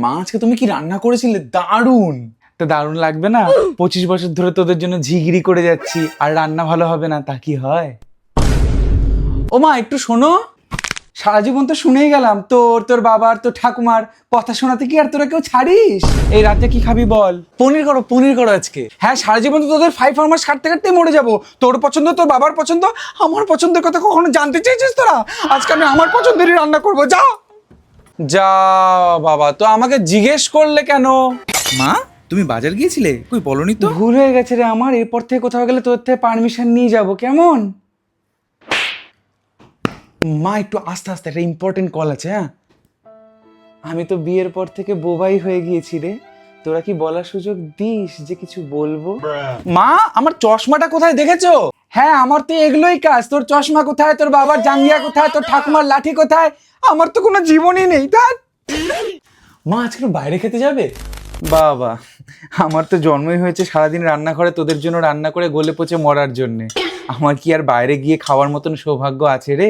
মা আজকে তুমি কি রান্না করেছিলে? দারুণ। তো দারুণ লাগবে না? 25 বছর ধরে তোদের জন্য ঝিগিরি করে যাচ্ছি, আর রান্না ভালো হবে না তা কি হয়? ও মা, একটু শোনো। সারা জীবন তো শুনেই গেলাম, তোর বাবার, তোর ঠাকুমার কথা শোনাতে কি আর তোরা কেউ ছাড়িস? এই রাতে কি খাবি বল? পনির করো আজকে। হ্যাঁ, সারা জীবন তো তোদের 5 ফার্মার্স কাটতে কাটতে মরে যাবো। তোর পছন্দ, তোর বাবার পছন্দ, আমার পছন্দের কথা কখনো জানতে চেয়েছিস তোরা? আজকে আমি আমার পছন্দেরই রান্না করবো, যা। যা বাবা, তো আমাকে জিজ্ঞেস করলে কেন? মা, তুমি বাজার গিয়েছিলে, কই বলনি তো? ভুল হয়ে গেছে রে আমার, এরপর থেকে কোথাও গেলে তোর থেকে পারমিশন নিয়ে যাবো, কেমন? মা একটু আস্তে আস্তে, একটা ইম্পর্টেন্ট কল আছে। হ্যাঁ, আমি তো বিয়ের পর থেকে বোবাই হয়ে গিয়েছি রে। তোরা কি বলার সুযোগ দিস যে কিছু বলবো? মা, আমার চশমাটা কোথায় দেখেছো? হ্যাঁ, আমার তো এগুলোই কাজ। তোর চশমা কোথায়, তোর বাবার জাঙ্গিয়া কোথায়, তোর ঠাকুমার লাঠি কোথায়? আমার তো কোনো জীবনই নেই তার। মা, আজকে একটু বাইরে খেতে যাবে? বাবা, আমার তো জন্মই হয়েছে সারাদিন রান্নাঘরে তোদের জন্য রান্না করে গলে পচে মরার জন্যে। আমার কি আর বাইরে গিয়ে খাওয়ার মতন সৌভাগ্য আছে রে?